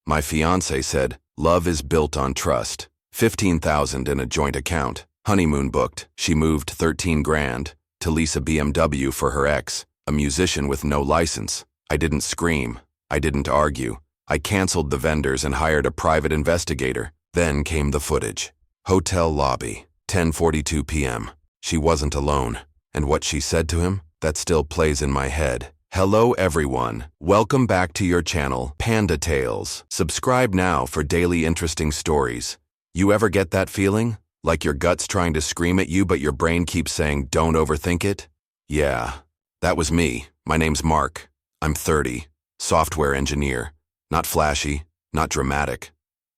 My fiancé said, love is built on trust. 15,000 in a joint account. Honeymoon booked. She moved 13 grand to lease a BMW for her ex, a musician with no license. I didn't scream. I didn't argue. I canceled the vendors and hired a private investigator. Then came the footage. Hotel lobby, 10:42 p.m. She wasn't alone. And what she said to him, that still plays in my head. Hello everyone. Welcome back to your channel, Panda Tales. Subscribe now for daily interesting stories. You ever get that feeling? Like your gut's trying to scream at you but your brain keeps saying don't overthink it? Yeah, that was me. My name's Mark. I'm 30. Software engineer. Not flashy, not dramatic.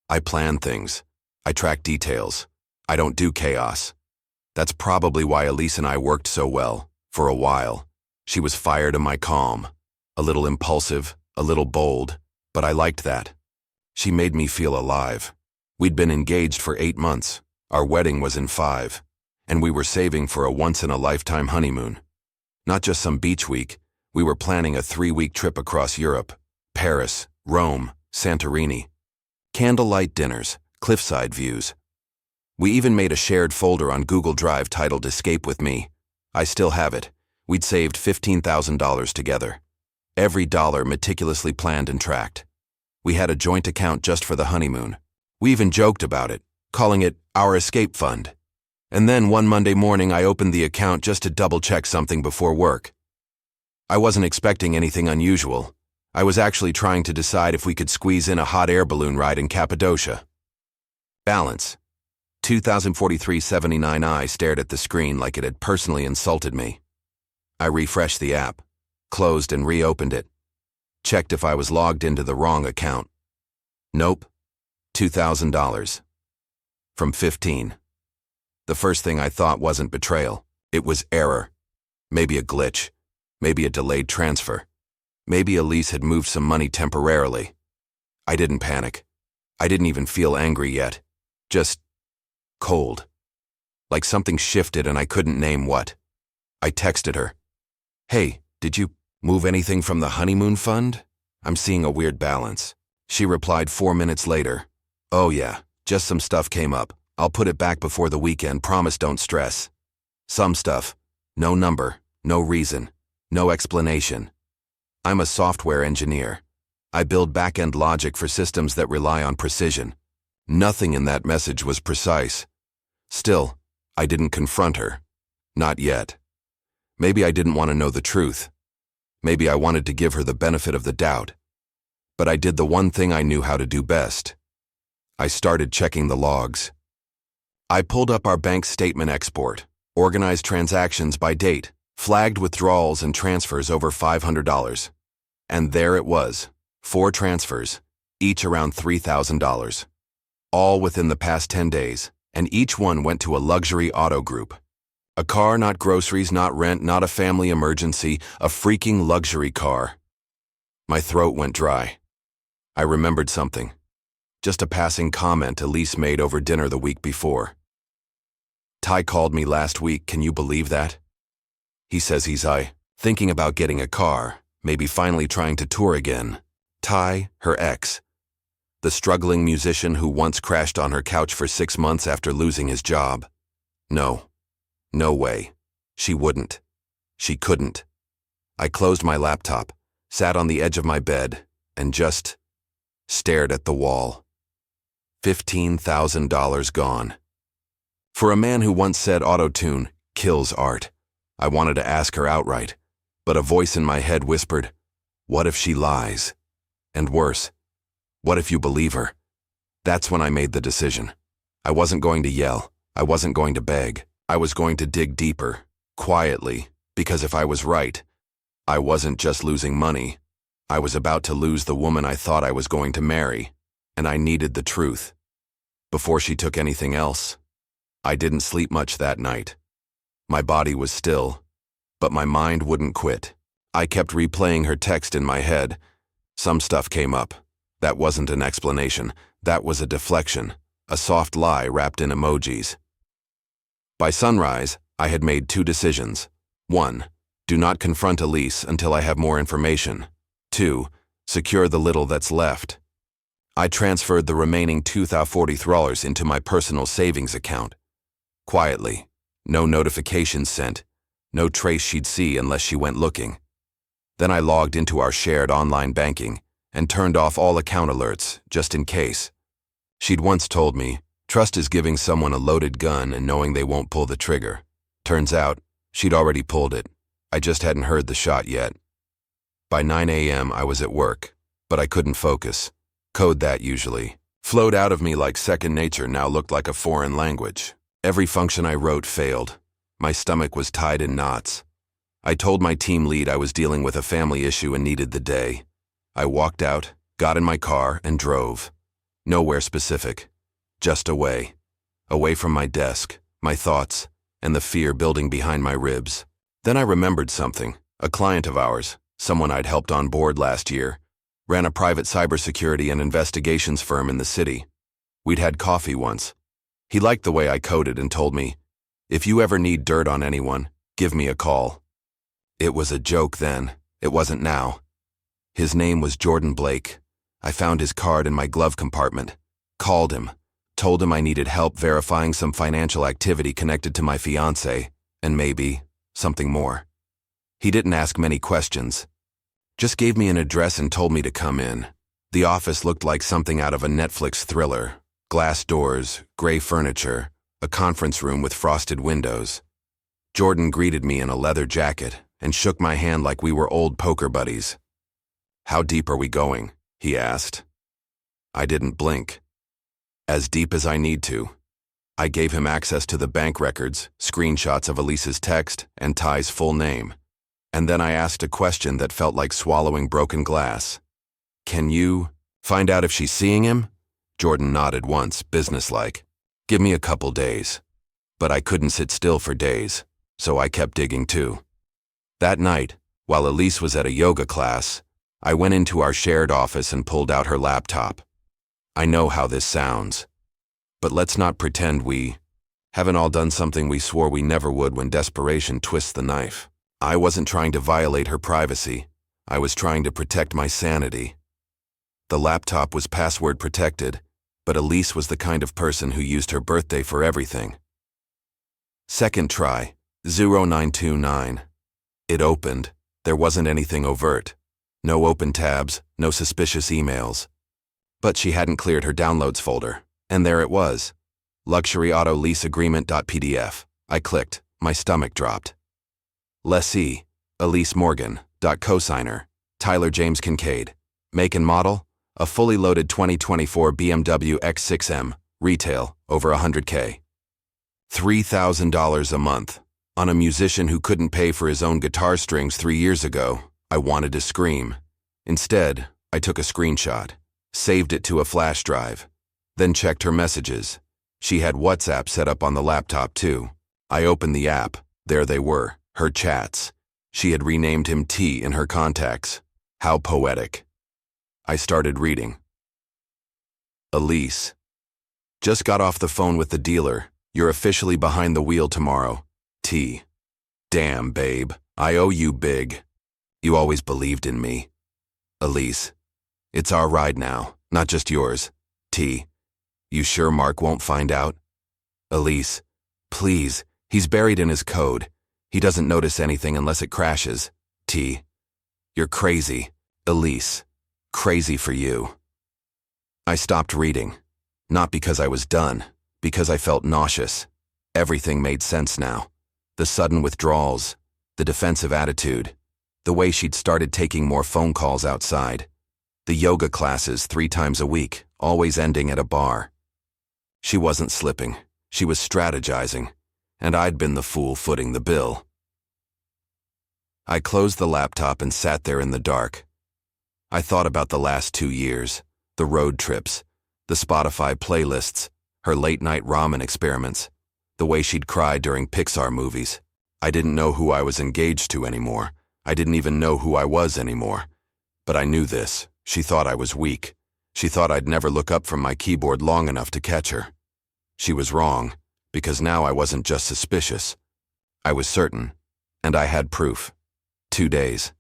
I plan things. I track details. I don't do chaos. That's probably why Elise and I worked so well, for a while. She was fire to my calm. A little impulsive, a little bold, but I liked that. She made me feel alive. We'd been engaged for 8 months. Our wedding was in 5. And we were saving for a once-in-a-lifetime honeymoon. Not just some beach week. We were planning a 3-week trip across Europe. Paris, Rome, Santorini. Candlelight dinners, cliffside views. We even made a shared folder on Google Drive titled Escape with Me. I still have it. We'd saved $15,000 together. Every dollar meticulously planned and tracked. We had a joint account just for the honeymoon. We even joked about it, calling it our escape fund. And then one Monday morning I opened the account just to double-check something before work. I wasn't expecting anything unusual. I was actually trying to decide if we could squeeze in a hot air balloon ride in Cappadocia. Balance. 2043.79. I stared at the screen like it had personally insulted me. I refreshed the app, closed and reopened it. Checked if I was logged into the wrong account. Nope. $2,000. From 15. The first thing I thought wasn't betrayal. It was error. Maybe a glitch. Maybe a delayed transfer. Maybe Elise had moved some money temporarily. I didn't panic. I didn't even feel angry yet. Just cold. Like something shifted and I couldn't name what. I texted her. Hey, did you move anything from the honeymoon fund? I'm seeing a weird balance. She replied 4 minutes later. Oh yeah, just some stuff came up. I'll put it back before the weekend, promise don't stress. Some stuff. No number, no reason, no explanation. I'm a software engineer. I build back-end logic for systems that rely on precision. Nothing in that message was precise. Still, I didn't confront her. Not yet. Maybe I didn't want to know the truth. Maybe I wanted to give her the benefit of the doubt. But I did the one thing I knew how to do best. I started checking the logs. I pulled up our bank statement export, organized transactions by date, flagged withdrawals and transfers over $500. And there it was, 4 transfers, each around $3,000. All within the past 10 days, and each one went to a luxury auto group. A car, not groceries, not rent, not a family emergency, a freaking luxury car. My throat went dry. I remembered something. Just a passing comment Elise made over dinner the week before. Ty called me last week, can you believe that? He says he's thinking about getting a car, maybe finally trying to tour again. Ty, her ex. The struggling musician who once crashed on her couch for 6 months after losing his job. No way. She wouldn't. She couldn't. I closed my laptop, sat on the edge of my bed, and just stared at the wall. $15,000 gone. For a man who once said auto-tune kills art, I wanted to ask her outright, but a voice in my head whispered, what if she lies? And worse, what if you believe her? That's when I made the decision. I wasn't going to yell. I wasn't going to beg. I was going to dig deeper, quietly, because if I was right, I wasn't just losing money. I was about to lose the woman I thought I was going to marry, and I needed the truth. Before she took anything else, I didn't sleep much that night. My body was still, but my mind wouldn't quit. I kept replaying her text in my head. Some stuff came up. That wasn't an explanation. That was a deflection, a soft lie wrapped in emojis. By sunrise, I had made 2 decisions. 1. Do not confront Elise until I have more information. 2. Secure the little that's left. I transferred the remaining $2,040 into my personal savings account. Quietly, no notifications sent, no trace she'd see unless she went looking. Then I logged into our shared online banking and turned off all account alerts, just in case. She'd once told me, trust is giving someone a loaded gun and knowing they won't pull the trigger. Turns out, she'd already pulled it. I just hadn't heard the shot yet. By 9 a.m. I was at work, but I couldn't focus. Code that usually flowed out of me like second nature now looked like a foreign language. Every function I wrote failed. My stomach was tied in knots. I told my team lead I was dealing with a family issue and needed the day. I walked out, got in my car, and drove. Nowhere specific. Just away. Away from my desk, my thoughts, and the fear building behind my ribs. Then I remembered something. A client of ours, someone I'd helped on board last year, ran a private cybersecurity and investigations firm in the city. We'd had coffee once. He liked the way I coded and told me, if you ever need dirt on anyone, give me a call. It was a joke then. It wasn't now. His name was Jordan Blake. I found his card in my glove compartment, called him, told him I needed help verifying some financial activity connected to my fiancée, and maybe something more. He didn't ask many questions. Just gave me an address and told me to come in. The office looked like something out of a Netflix thriller. Glass doors, gray furniture, a conference room with frosted windows. Jordan greeted me in a leather jacket and shook my hand like we were old poker buddies. How deep are we going? He asked. I didn't blink. As deep as I need to. I gave him access to the bank records, screenshots of Elise's text, and Ty's full name. And then I asked a question that felt like swallowing broken glass. Can you find out if she's seeing him? Jordan nodded once, businesslike. Give me a couple days. But I couldn't sit still for days, so I kept digging too. That night, while Elise was at a yoga class, I went into our shared office and pulled out her laptop. I know how this sounds. But let's not pretend we haven't all done something we swore we never would when desperation twists the knife. I wasn't trying to violate her privacy. I was trying to protect my sanity. The laptop was password protected, but Elise was the kind of person who used her birthday for everything. Second try, 0929. It opened. There wasn't anything overt. No open tabs, no suspicious emails. But she hadn't cleared her downloads folder, and there it was. Luxury auto lease agreement.pdf. I clicked. My stomach dropped. Lessee, Elise Morgan. Cosigner, Tyler James Kincaid. Make and model, a fully loaded 2024 BMW X6M, retail, over $100K. $3,000 a month. On a musician who couldn't pay for his own guitar strings 3 years ago. I wanted to scream. Instead, I took a screenshot, saved it to a flash drive, then checked her messages. She had WhatsApp set up on the laptop too. I opened the app. There they were, her chats. She had renamed him T in her contacts. How poetic. I started reading. Elise. Just got off the phone with the dealer. You're officially behind the wheel tomorrow. T. Damn, babe. I owe you big. You always believed in me. Elise. It's our ride now, not just yours. T. You sure Mark won't find out? Elise. Please, he's buried in his code. He doesn't notice anything unless it crashes. T. You're crazy. Elise. Crazy for you. I stopped reading. Not because I was done, because I felt nauseous. Everything made sense now. The sudden withdrawals, the defensive attitude, the way she'd started taking more phone calls outside, the yoga classes 3 times a week, always ending at a bar. She wasn't slipping. She was strategizing, and I'd been the fool footing the bill. I closed the laptop and sat there in the dark. I thought about the last 2 years, the road trips, the Spotify playlists, her late-night ramen experiments, the way she'd cry during Pixar movies. I didn't know who I was engaged to anymore. I didn't even know who I was anymore. But I knew this. She thought I was weak. She thought I'd never look up from my keyboard long enough to catch her. She was wrong, because now I wasn't just suspicious. I was certain, and I had proof. 2 days.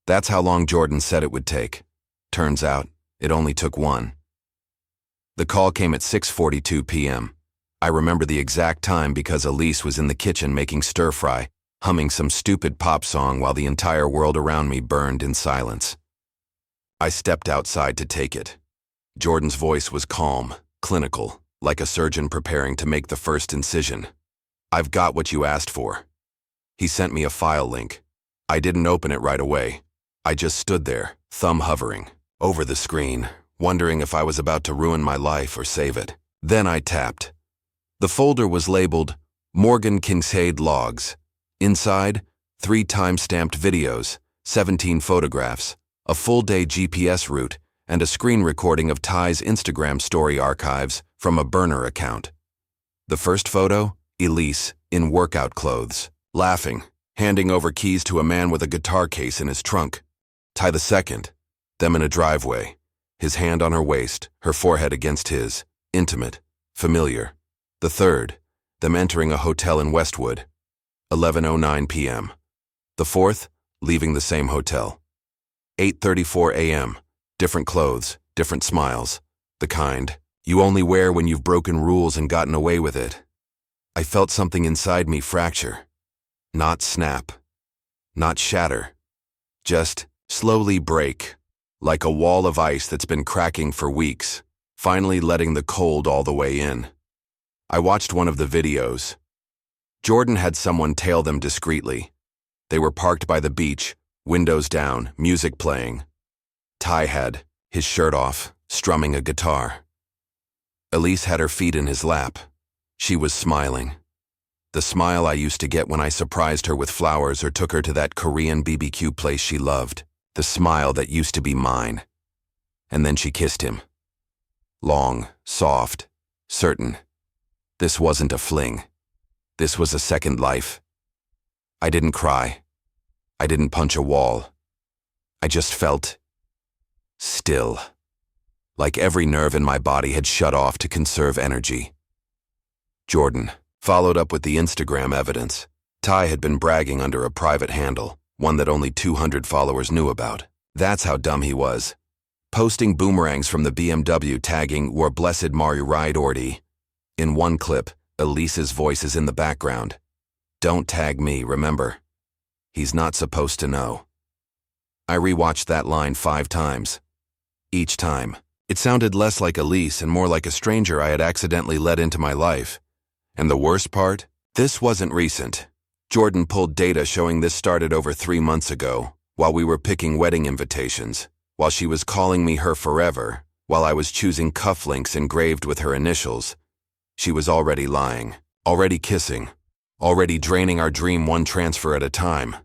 That's how long Jordan said it would take. Turns out, It only took one. The call came at 6:42 p.m. I remember the exact time because Elise was in the kitchen making stir-fry, humming some stupid pop song while the entire world around me burned in silence. I stepped outside to take it. Jordan's voice was calm, clinical, like a surgeon preparing to make the first incision. "I've got what you asked for." He sent me a file link. I didn't open it right away. I just stood there, thumb hovering over the screen, wondering if I was about to ruin my life or save it. Then I tapped. The folder was labeled Morgan Kincaid Logs. Inside, 3 time-stamped videos, 17 photographs, a full-day GPS route, and a screen recording of Ty's Instagram story archives from a burner account. The first photo, Elise, in workout clothes, laughing, handing over keys to a man with a guitar case in his trunk. Ty the second, them in a driveway, his hand on her waist, her forehead against his, intimate, familiar. The third, them entering a hotel in Westwood, 11:09 p.m. The fourth, leaving the same hotel. 8:34 a.m., different clothes, different smiles, the kind you only wear when you've broken rules and gotten away with it. I felt something inside me fracture. Not snap. Not shatter. Just slowly break, like a wall of ice that's been cracking for weeks, finally letting the cold all the way in. I watched one of the videos. Jordan had someone tail them discreetly. They were parked by the beach, windows down, music playing. Ty had, his shirt off, strumming a guitar. Elise had her feet in his lap. She was smiling. The smile I used to get when I surprised her with flowers or took her to that Korean BBQ place she loved. The smile that used to be mine. And then she kissed him. Long, soft, certain. This wasn't a fling. This was a second life. I didn't cry. I didn't punch a wall. I just felt still. Like every nerve in my body had shut off to conserve energy. Jordan followed up with the Instagram evidence. Ty had been bragging under a private handle, one that only 200 followers knew about. That's how dumb he was. Posting boomerangs from the BMW tagging "Were blessed Mari ride ordy." In one clip, Elise's voice is in the background. "Don't tag me, remember? He's not supposed to know." I rewatched that line 5 times. Each time, it sounded less like Elise and more like a stranger I had accidentally let into my life. And the worst part? This wasn't recent. Jordan pulled data showing this started over 3 months ago, while we were picking wedding invitations, while she was calling me her forever, while I was choosing cufflinks engraved with her initials. She was already lying, already kissing, already draining our dream one transfer at a time.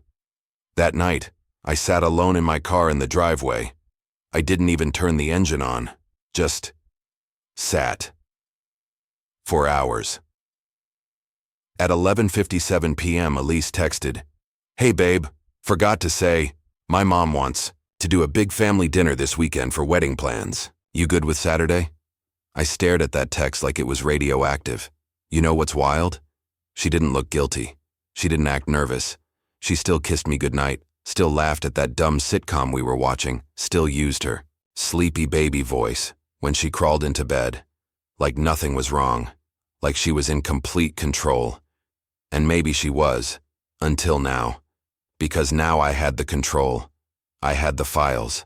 That night, I sat alone in my car in the driveway. I didn't even turn the engine on, just sat. For hours. At 11:57 p.m., Elise texted, "Hey babe, forgot to say, my mom wants to do a big family dinner this weekend for wedding plans. You good with Saturday?" I stared at that text like it was radioactive. You know what's wild? She didn't look guilty. She didn't act nervous. She still kissed me goodnight, still laughed at that dumb sitcom we were watching, still used her sleepy baby voice when she crawled into bed, like nothing was wrong, like she was in complete control. And maybe she was, until now, because now I had the control. I had the files.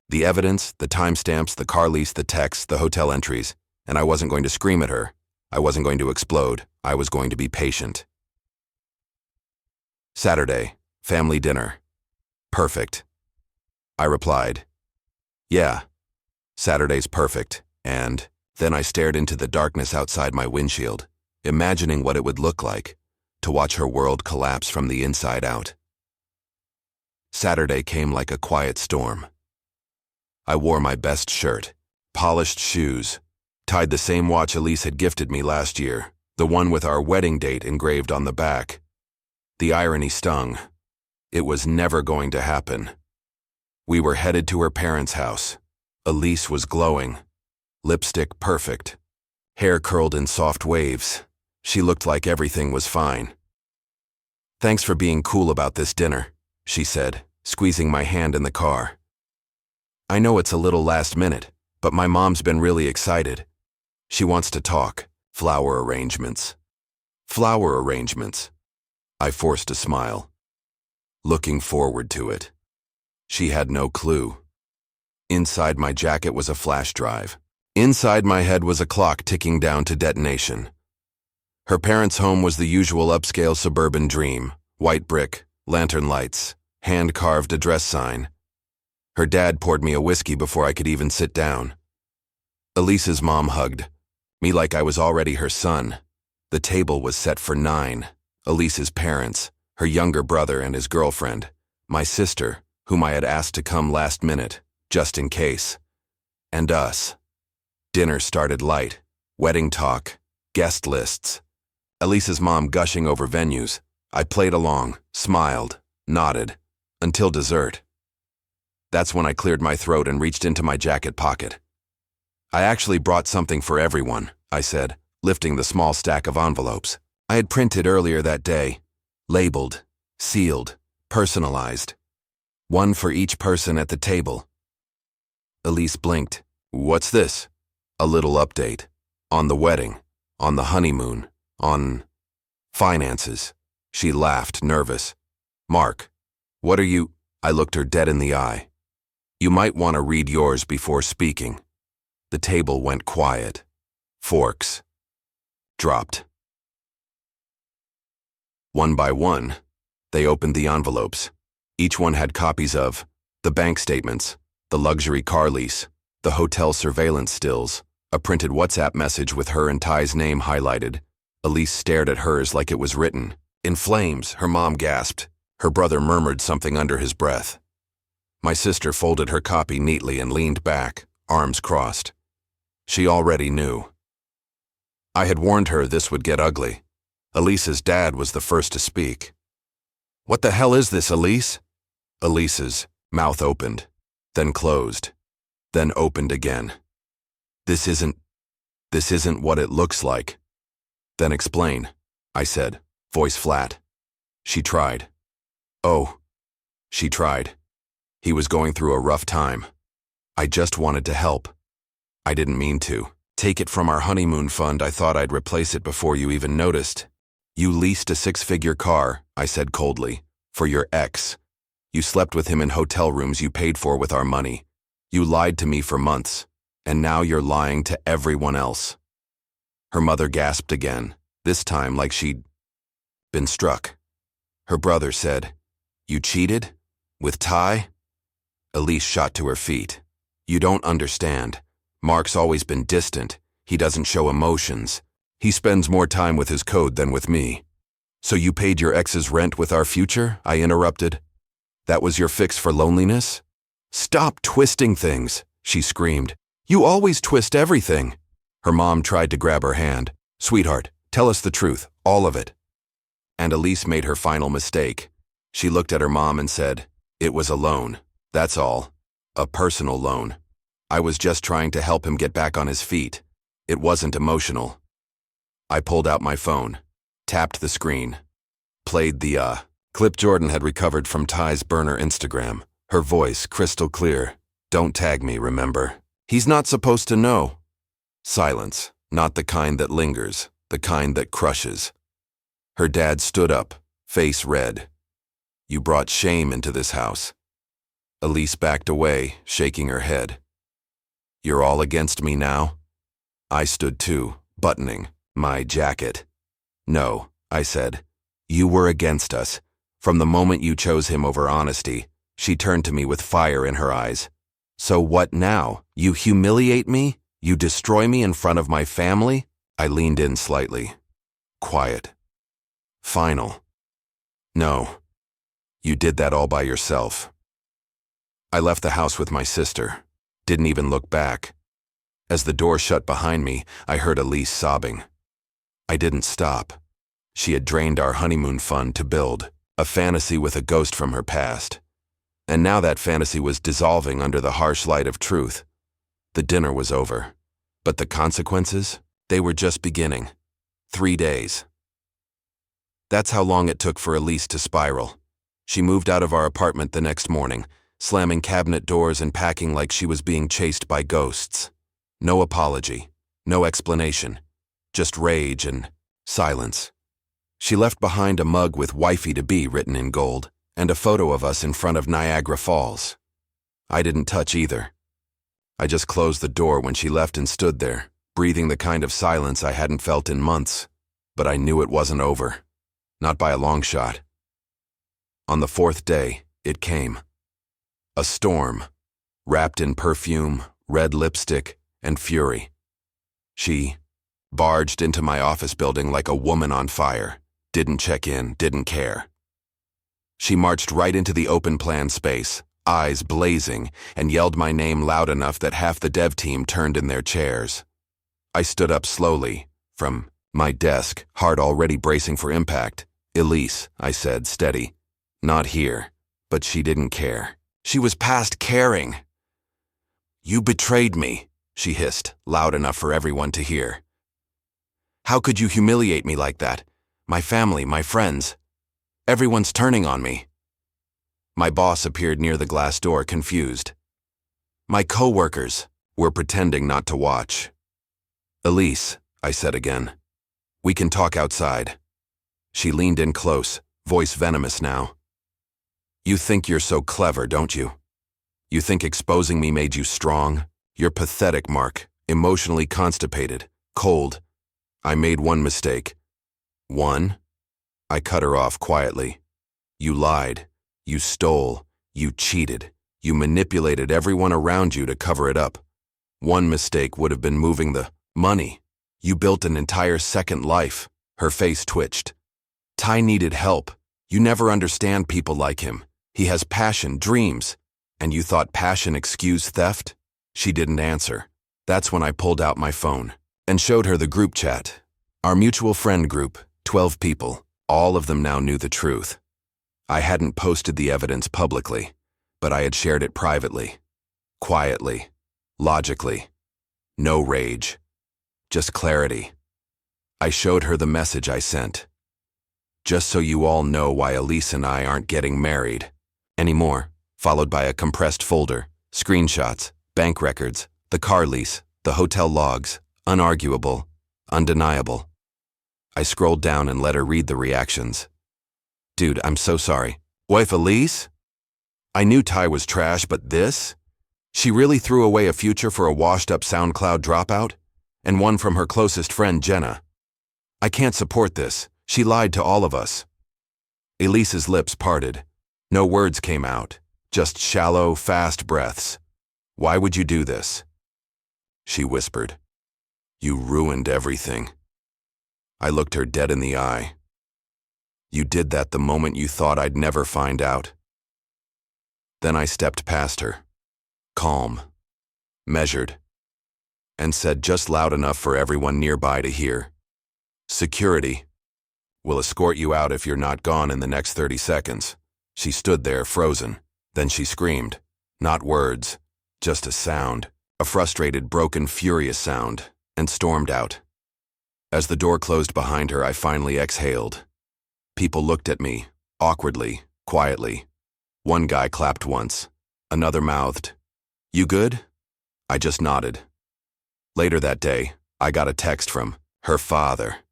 The evidence, the timestamps, the car lease, the texts, the hotel entries, and I wasn't going to scream at her. I wasn't going to explode. I was going to be patient. Saturday, family dinner. Perfect. I replied, "Yeah, Saturday's perfect," and then I stared into the darkness outside my windshield, imagining what it would look like to watch her world collapse from the inside out. Saturday came like a quiet storm. I wore my best shirt, polished shoes, tied the same watch Elise had gifted me last year, the one with our wedding date engraved on the back. The irony stung. It was never going to happen. We were headed to her parents' house. Elise was glowing. Lipstick perfect. Hair curled in soft waves. She looked like everything was fine. "Thanks for being cool about this dinner," she said, squeezing my hand in the car. I know it's a little last minute, but my mom's been really excited. She wants to talk. Flower arrangements. Flower arrangements. I forced a smile. Looking forward to it. She had no clue. Inside my jacket was a flash drive. Inside my head was a clock ticking down to detonation. Her parents' home was the usual upscale suburban dream. White brick, lantern lights, hand-carved address sign. Her dad poured me a whiskey before I could even sit down. Elise's mom hugged me like I was already her son. The table was set for 9. Elise's parents, her younger brother and his girlfriend, my sister, whom I had asked to come last minute, just in case, and us. Dinner started light. Wedding talk, guest lists. Elise's mom gushing over venues. I played along, smiled, nodded, until dessert. That's when I cleared my throat and reached into my jacket pocket. I actually brought something for everyone, I said, lifting the small stack of envelopes I had printed earlier that day. Labeled, sealed, personalized. One for each person at the table. Elise blinked. What's this? A little update. On the wedding. On the honeymoon. On finances. She laughed, nervous. Mark, what are you? I looked her dead in the eye. You might want to read yours before speaking. The table went quiet. Forks dropped. One by one, they opened the envelopes. Each one had copies of the bank statements, the luxury car lease, the hotel surveillance stills, a printed WhatsApp message with her and Ty's name highlighted. Elise stared at hers like it was written. In flames, her mom gasped. Her brother murmured something under his breath. My sister folded her copy neatly and leaned back, arms crossed. She already knew. I had warned her this would get ugly. Elise's dad was the first to speak. What the hell is this, Elise? Elise's mouth opened, then closed, then opened again. This isn't what it looks like. Then explain, I said, voice flat. She tried. Oh, she tried. He was going through a rough time. I just wanted to help. I didn't mean to. Take it from our honeymoon fund. I thought I'd replace it before you even noticed. You leased a 6-figure car, I said coldly, for your ex. You slept with him in hotel rooms you paid for with our money. You lied to me for months, and now you're lying to everyone else. Her mother gasped again, this time like she'd been struck. Her brother said, You cheated? With Ty? Elise shot to her feet. You don't understand. Mark's always been distant. He doesn't show emotions. He spends more time with his code than with me. So you paid your ex's rent with our future? I interrupted. That was your fix for loneliness? Stop twisting things, she screamed. You always twist everything. Her mom tried to grab her hand. Sweetheart, tell us the truth, all of it. And Elise made her final mistake. She looked at her mom and said, It was a loan, that's all. A personal loan. I was just trying to help him get back on his feet. It wasn't emotional. I pulled out my phone, tapped the screen, played the clip Jordan had recovered from Ty's burner Instagram. Her voice crystal clear. Don't tag me, remember? He's not supposed to know. Silence, not the kind that lingers, the kind that crushes. Her dad stood up, face red. You brought shame into this house. Elise backed away, shaking her head. You're all against me now? I stood too, buttoning my jacket. No, I said. You were against us. From the moment you chose him over honesty. She turned to me with fire in her eyes. So what now? You humiliate me? You destroy me in front of my family? I leaned in slightly. Quiet. Final. No. You did that all by yourself. I left the house with my sister. Didn't even look back. As the door shut behind me, I heard Elise sobbing. I didn't stop. She had drained our honeymoon fund to build a fantasy with a ghost from her past. And now that fantasy was dissolving under the harsh light of truth. The dinner was over. But the consequences? They were just beginning. 3 days. That's how long it took for Elise to spiral. She moved out of our apartment the next morning, slamming cabinet doors and packing like she was being chased by ghosts. No apology, no explanation, just rage and silence. She left behind a mug with wifey-to-be written in gold and a photo of us in front of Niagara Falls. I didn't touch either. I just closed the door when she left and stood there, breathing the kind of silence I hadn't felt in months, but I knew it wasn't over. Not by a long shot. On the fourth day, it came. A storm, wrapped in perfume, red lipstick, and fury. She barged into my office building like a woman on fire, didn't check in, didn't care. She marched right into the open plan space, eyes blazing, and yelled my name loud enough that half the dev team turned in their chairs. I stood up slowly, from my desk, heart already bracing for impact. "Elise," I said, steady. "Not here." But she didn't care. She was past caring. "You betrayed me," she hissed, loud enough for everyone to hear. "How could you humiliate me like that? My family, my friends. Everyone's turning on me." My boss appeared near the glass door, confused. My coworkers were pretending not to watch. "Elise," I said again, "we can talk outside." She leaned in close, voice venomous now. "You think you're so clever, don't you? You think exposing me made you strong? You're pathetic, Mark, emotionally constipated, cold. I made one mistake." "One?" I cut her off quietly. "You lied. You stole. You cheated. You manipulated everyone around you to cover it up. One mistake would have been moving the money. You built an entire second life." Her face twitched. "Ty needed help. You never understand people like him. He has passion, dreams. And you thought passion excused theft?" She didn't answer. That's when I pulled out my phone and showed her the group chat. Our mutual friend group, 12 people. All of them now knew the truth. I hadn't posted the evidence publicly, but I had shared it privately, quietly, logically. No rage, just clarity. I showed her the message I sent. "Just so you all know why Elise and I aren't getting married anymore," followed by a compressed folder, screenshots, bank records, the car lease, the hotel logs, unarguable, undeniable. I scrolled down and let her read the reactions. "Dude, I'm so sorry. Wife Elise? I knew Ty was trash, but this? She really threw away a future for a washed-up SoundCloud dropout? And one from her closest friend, Jenna. I can't support this. She lied to all of us." Elise's lips parted. No words came out, just shallow, fast breaths. "Why would you do this?" She whispered. "You ruined everything." I looked her dead in the eye. "You did that the moment you thought I'd never find out." Then I stepped past her, calm, measured, and said just loud enough for everyone nearby to hear, "Security will escort you out if you're not gone in the next 30 seconds. She stood there, frozen. Then she screamed. Not words, just a sound, a frustrated, broken, furious sound, and stormed out. As the door closed behind her, I finally exhaled. People looked at me, awkwardly, quietly. One guy clapped once. Another mouthed, "You good?" I just nodded. Later that day, I got a text from her father.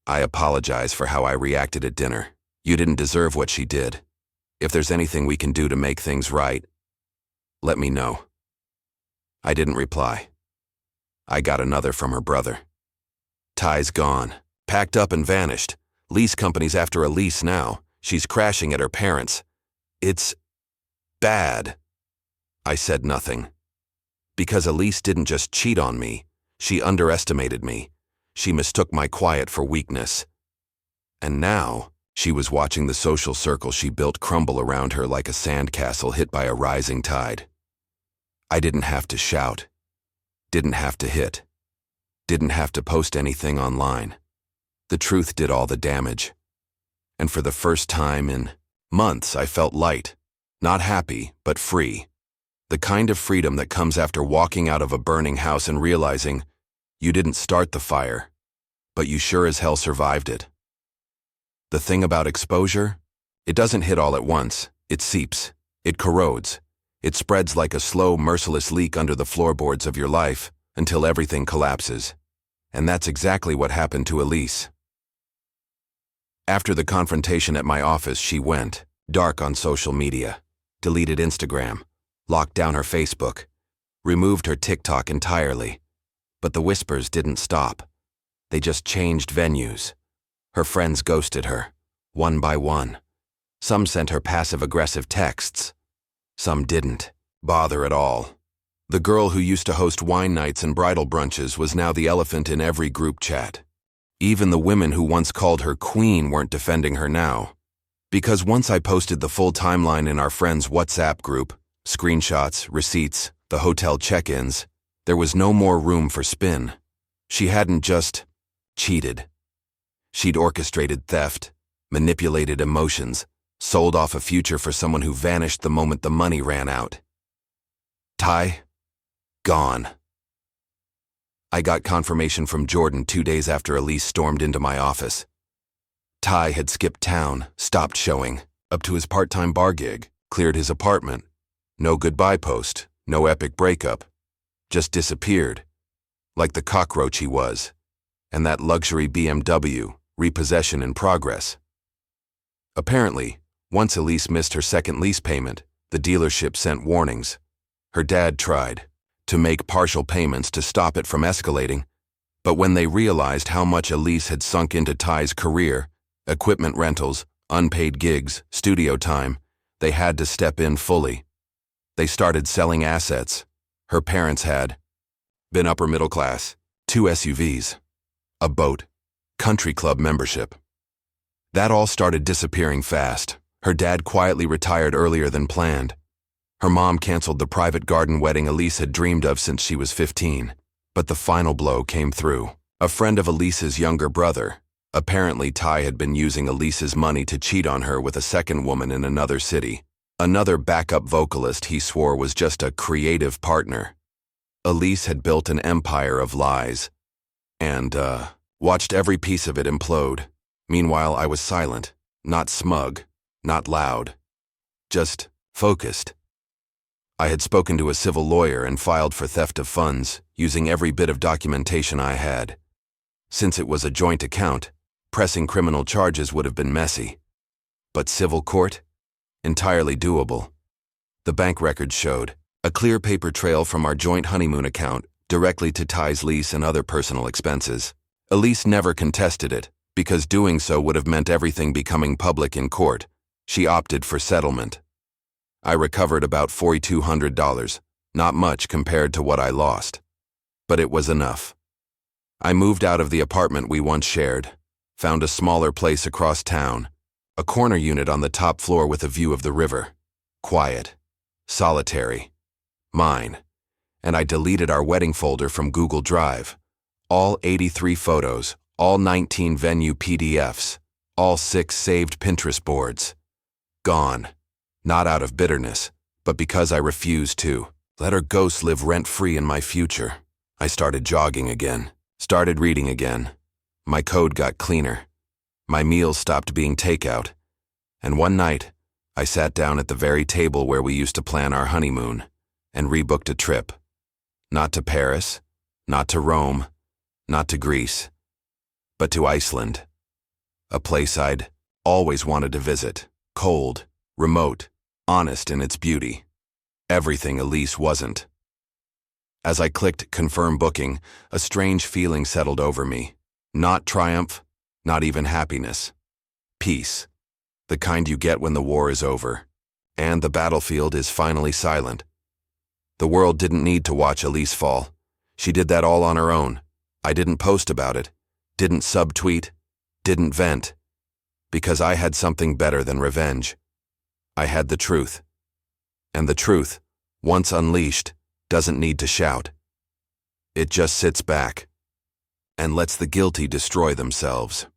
"I apologize for how I reacted at dinner. You didn't deserve what she did. If there's anything we can do to make things right, let me know." I didn't reply. I got another from her brother. "Ty's gone, packed up and vanished. Lease company's after a lease now. She's crashing at her parents'. It's bad." I said nothing. Because Elise didn't just cheat on me, she underestimated me. She mistook my quiet for weakness. And now, she was watching the social circle she built crumble around her like a sandcastle hit by a rising tide. I didn't have to shout. Didn't have to hit. Didn't have to post anything online. The truth did all the damage. And for the first time in months, I felt light. Not happy, but free. The kind of freedom that comes after walking out of a burning house and realizing you didn't start the fire, but you sure as hell survived it. The thing about exposure, it doesn't hit all at once, it seeps. It corrodes. It spreads like a slow, merciless leak under the floorboards of your life until everything collapses. And that's exactly what happened to Elise. After the confrontation at my office, she went dark on social media, deleted Instagram, locked down her Facebook, removed her TikTok entirely. But the whispers didn't stop. They just changed venues. Her friends ghosted her, one by one. Some sent her passive-aggressive texts. Some didn't bother at all. The girl who used to host wine nights and bridal brunches was now the elephant in every group chat. Even the women who once called her queen weren't defending her now. Because once I posted the full timeline in our friends' WhatsApp group, screenshots, receipts, the hotel check-ins, there was no more room for spin. She hadn't just cheated. She'd orchestrated theft, manipulated emotions, sold off a future for someone who vanished the moment the money ran out. Ty? Gone. I got confirmation from Jordan 2 days after Elise stormed into my office. Ty had skipped town, stopped showing, up to his part-time bar gig, cleared his apartment. No goodbye post, no epic breakup. Just disappeared. Like the cockroach he was. And that luxury BMW, repossession in progress. Apparently, once Elise missed her second lease payment, the dealership sent warnings. Her dad tried to make partial payments to stop it from escalating, but when they realized how much Elise had sunk into Ty's career, equipment rentals, unpaid gigs, studio time, they had to step in fully. They started selling assets. Her parents had been upper middle class, 2 SUVs, a boat, country club membership. That all started disappearing fast. Her dad quietly retired earlier than planned. Her mom canceled the private garden wedding Elise had dreamed of since she was 15. But the final blow came through. A friend of Elise's younger brother. Apparently, Ty had been using Elise's money to cheat on her with a second woman in another city. Another backup vocalist he swore was just a creative partner. Elise had built an empire of lies. And, watched every piece of it implode. Meanwhile, I was silent, not smug, not loud, just focused. I had spoken to a civil lawyer and filed for theft of funds, using every bit of documentation I had. Since it was a joint account, pressing criminal charges would have been messy. But civil court? Entirely doable. The bank records showed a clear paper trail from our joint honeymoon account directly to Ty's lease and other personal expenses. Elise never contested it, because doing so would have meant everything becoming public in court. She opted for settlement. I recovered about $4,200, not much compared to what I lost. But it was enough. I moved out of the apartment we once shared, found a smaller place across town, a corner unit on the top floor with a view of the river. Quiet. Solitary. Mine. And I deleted our wedding folder from Google Drive. All 83 photos, all 19 venue PDFs, all 6 saved Pinterest boards. Gone. Not out of bitterness, but because I refused to let her ghost live rent-free in my future. I started jogging again, started reading again. My code got cleaner. My meals stopped being takeout. And one night, I sat down at the very table where we used to plan our honeymoon and rebooked a trip. Not to Paris, not to Rome, not to Greece, but to Iceland. A place I'd always wanted to visit. Cold, remote, honest in its beauty. Everything Elise wasn't. As I clicked confirm booking, a strange feeling settled over me. Not triumph, not even happiness. Peace. The kind you get when the war is over, and the battlefield is finally silent. The world didn't need to watch Elise fall. She did that all on her own. I didn't post about it, didn't subtweet, didn't vent, because I had something better than revenge. I had the truth. And the truth, once unleashed, doesn't need to shout. It just sits back and lets the guilty destroy themselves.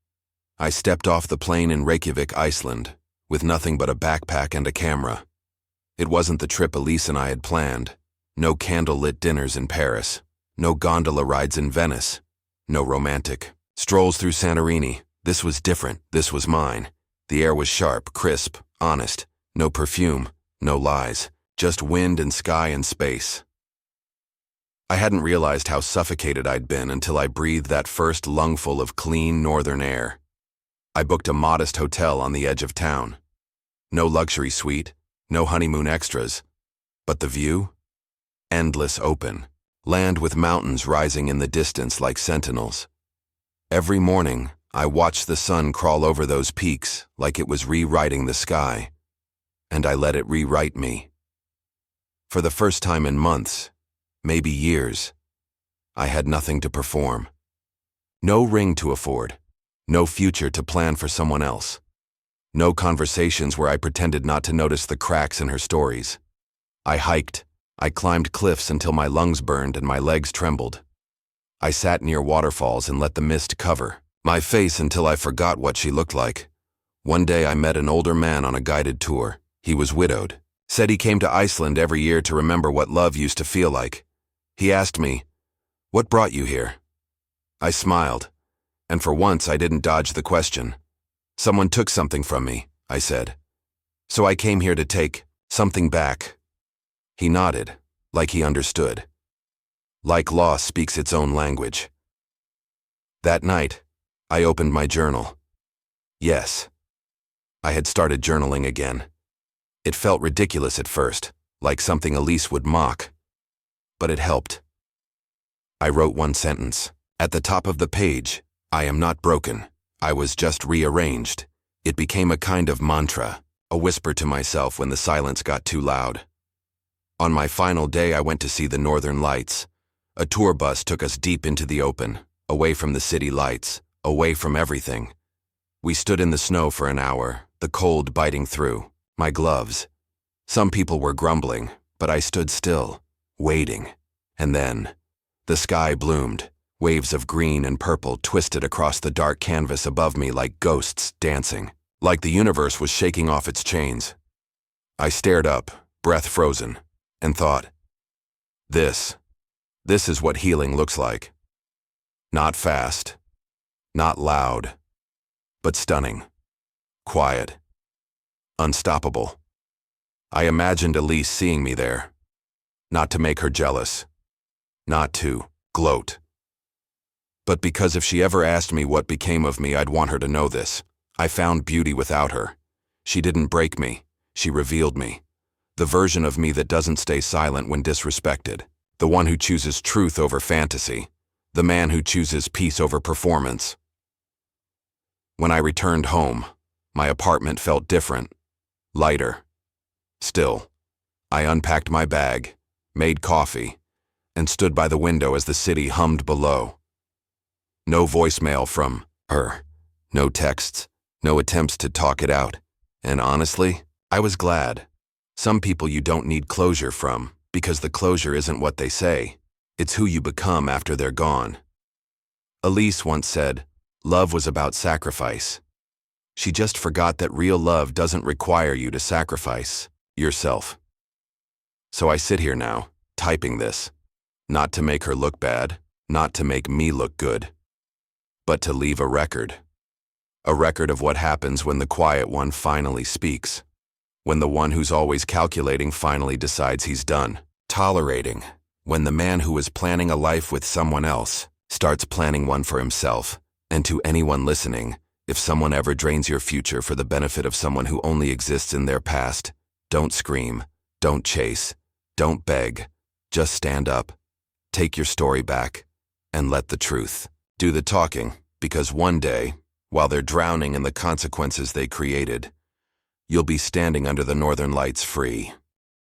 I stepped off the plane in Reykjavik, Iceland, with nothing but a backpack and a camera. It wasn't the trip Elise and I had planned. No candle-lit dinners in Paris. No gondola rides in Venice. No romantic strolls through Santorini. This was different. This was mine. The air was sharp, crisp, honest. No perfume, No lies, just wind and sky and space. I hadn't realized how suffocated I'd been until I breathed that first lungful of clean northern air. I booked a modest hotel on the edge of town. No luxury suite, no honeymoon extras. But the view? Endless open. Land with mountains rising in the distance like sentinels. Every morning, I watched the sun crawl over those peaks like it was rewriting the sky. And I let it rewrite me. For the first time in months, maybe years, I had nothing to perform. No ring to afford. No future to plan for someone else. No conversations where I pretended not to notice the cracks in her stories. I hiked. I climbed cliffs until my lungs burned and my legs trembled. I sat near waterfalls and let the mist cover my face until I forgot what she looked like. One day I met an older man on a guided tour. He was widowed. Said he came to Iceland every year to remember what love used to feel like. He asked me, "What brought you here?" I smiled. And for once, I didn't dodge the question. "Someone took something from me," I said. "So I came here to take something back." He nodded, like he understood. Like loss speaks its own language. That night, I opened my journal. Yes, I had started journaling again. It felt ridiculous at first, like something Elise would mock. But it helped. I wrote one sentence. At the top of the page, "I am not broken. I was just rearranged." It became a kind of mantra, a whisper to myself when the silence got too loud. On my final day, I went to see the Northern Lights. A tour bus took us deep into the open, away from the city lights, away from everything. We stood in the snow for an hour, the cold biting through, my gloves. Some people were grumbling, but I stood still, waiting. And then, the sky bloomed. Waves of green and purple twisted across the dark canvas above me like ghosts dancing, like the universe was shaking off its chains. I stared up, breath frozen, and thought, This is what healing looks like. Not fast, not loud, but stunning, quiet, unstoppable. I imagined Elise seeing me there, not to make her jealous, not to gloat. But because if she ever asked me what became of me, I'd want her to know this. I found beauty without her. She didn't break me. She revealed me. The version of me that doesn't stay silent when disrespected. The one who chooses truth over fantasy. The man who chooses peace over performance. When I returned home, my apartment felt different. Lighter. Still, I unpacked my bag, made coffee, and stood by the window as the city hummed below. No voicemail from her, no texts, no attempts to talk it out. And honestly, I was glad. Some people you don't need closure from, because the closure isn't what they say. It's who you become after they're gone. Elise once said, love was about sacrifice. She just forgot that real love doesn't require you to sacrifice yourself. So I sit here now, typing this, not to make her look bad, not to make me look good, but to leave a record. A record of what happens when the quiet one finally speaks. When the one who's always calculating finally decides he's done tolerating. When the man who is planning a life with someone else starts planning one for himself. And to anyone listening, if someone ever drains your future for the benefit of someone who only exists in their past, don't scream, don't chase, don't beg, just stand up, take your story back, and let the truth do the talking, because one day, while they're drowning in the consequences they created, you'll be standing under the northern lights free.